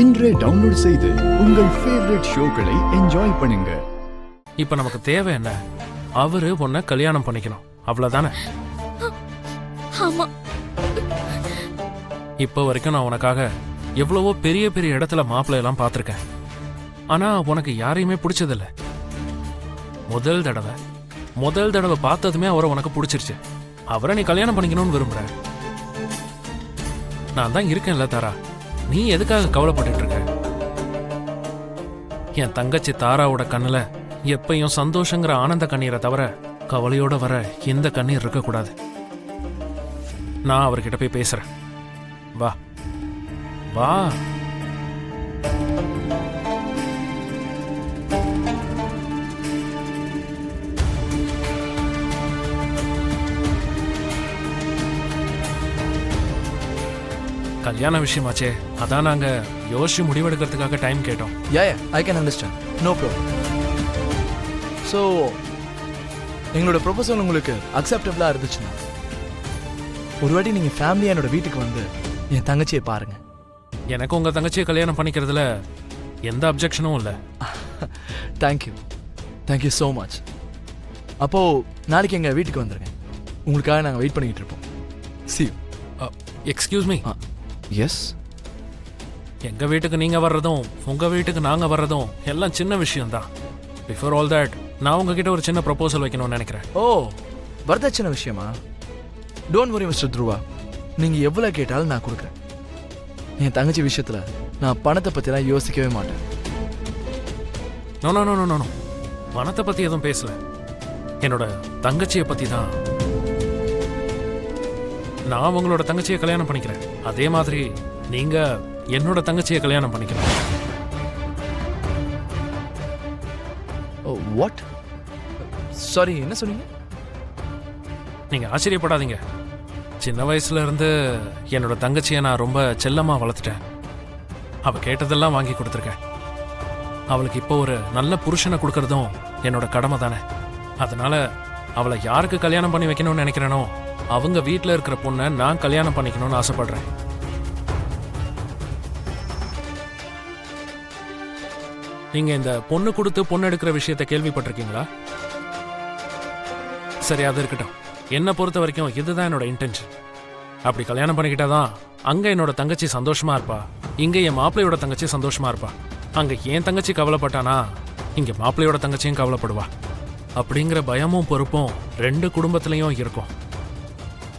இன்றே டவுன்லோட் செய்து உங்கள் ஃபேவரட் ஷோக்களை என்ஜாய் பண்ணுங்க. இப்ப நமக்கு தேவை என்ன? அவரு உன்னை கல்யாணம் பண்ணிக்கணும், அவ்வளவுதானே? ஆமா. இப்ப வரைக்கும் நான் உனக்காக எவ்வளவோ பெரிய பெரிய இடத்துல மாப்பிள்ளை எல்லாம் பார்த்திருக்கேன். ஆனா உனக்கு யாரையுமே பிடிச்சதில்ல. முதல் தடவை பார்த்ததுமே அவரை உனக்கு பிடிச்சிருச்சு. அவரை நீ கல்யாணம் பண்ணிக்கணும்னு விரும்புற. நான் தான் இருக்கேன்ல தாரா, நீ எதுக்காக கவலைப்பட்டு இருக்க? என் தங்கச்சி தாராவோட கண்ணுல எப்பயும் சந்தோஷங்கிற ஆனந்த கண்ணீரை தவிர கவலையோட வர எந்த கண்ணீர் இருக்கக்கூடாது. நான் அவர்கிட்ட போய் பேசுறேன். வா வா. கல்யாண விஷயமாச்சே, அதான் நாங்க யோசிச்சு முடிவெடுக்கிறதுக்காக டைம் கேட்டோம். Yeah, I can understand. No problem. So, எங்களோட ப்ரொபோசல் உங்களுக்கு அக்செப்டபிளா இருந்துச்சுன்னா ஒரு வாட்டி நீங்க ஃபேமிலியா என்னோட வீட்டுக்கு வந்து என் தங்கச்சியை பாருங்க. எனக்கு உங்க தங்கச்சியை கல்யாணம் பண்ணிக்கிறதுல எந்த அப்ஜெக்ஷனும் இல்லை. Thank you so much. அப்போ நாளைக்கு எங்க வீட்டுக்கு வந்துருங்க. உங்களுக்காக நாங்கள் வெயிட் பண்ணிக்கிட்டு இருப்போம். See you. Excuse me. Yes. எங்க வீட்டுக்கு நீங்க வர்றதும் உங்க வீட்டுக்கு நாங்க வர்றதும் எல்லாம் சின்ன விஷயம்தான். பிஃபோர் ஆல் தட் நான் உங்ககிட்ட ஒரு சின்ன ப்ரொபோசல் வைக்கணும்னு நினைக்கிறேன். ஓ, வரதட்சணை விஷயமா? டோன்ட் வரி மிஸ்டர் துருவா, நீங்க எவ்வளவு கேட்டாலும் நான் கொடுக்குறேன். என் தங்கச்சி விஷயத்துல நான் பணத்தை பத்திலாம் யோசிக்கவே மாட்டேன். No no no no no, பணத்தை பத்தி எதுவும் பேசல. என்னோட தங்கச்சியை பத்தி தான். நான் உங்களோட தங்கச்சியை கல்யாணம் பண்ணிக்கிறேன், அதே மாதிரி நீங்க என்னோட தங்கச்சியை கல்யாணம் பண்ணிக்கலாம். வாட்? சாரி, என்ன சொன்னீங்க? நீங்க ஆச்சரியப்படாதீங்க. சின்ன வயசுல இருந்து என்னோட தங்கச்சியை நான் ரொம்ப செல்லமா வளர்த்துட்டேன். அவ கேட்டதெல்லாம் வாங்கி கொடுத்துருக்கேன். அவளுக்கு இப்போ ஒரு நல்ல புருஷனை கொடுக்கறதும் என்னோட கடமை தானே. அதனால அவளை யாருக்கு கல்யாணம் பண்ணி வைக்கணும்னு நினைக்கிறேனோ அவங்க வீட்டில் இருக்கிற பொண்ணை நான் கல்யாணம் பண்ணிக்கணும்னு ஆசைப்படுறேன். நீங்க இந்த பொண்ணு கொடுத்து பொண்ணு எடுக்கிற விஷயத்தை கேள்விப்பட்டிருக்கீங்களா? சரி, அது இருக்கட்டும். என்னை பொறுத்த வரைக்கும் இதுதான் என்னோட இன்டென்ஷன். அப்படி கல்யாணம் பண்ணிக்கிட்டாதான் அங்க என்னோட தங்கச்சி சந்தோஷமா இருப்பா, இங்க என் மாப்பிள்ளையோட தங்கச்சி சந்தோஷமா இருப்பா. அங்க என் தங்கச்சி கவலைப்பட்டானா இங்க மாப்பிள்ளையோட தங்கச்சியும் கவலைப்படுவா. அப்படிங்கிற பயமும் பொறுப்பும் ரெண்டு குடும்பத்திலையும் இருக்கும்.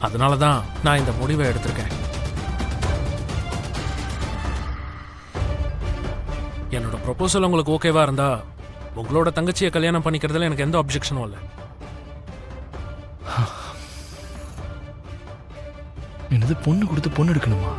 அதனாலதான் நான் இந்த முடிவை எடுத்திருக்கேன். என்னோட ப்ரொபோசல் உங்களுக்கு ஓகேவா இருந்தா உங்களோட தங்கச்சியை கல்யாணம் பண்ணிக்கிறதுல எனக்கு எந்த அப்ஜெக்ஷனும் இல்லை. என்னது, பொண்ணு கொடுத்து பொண்ணு எடுக்கணுமா?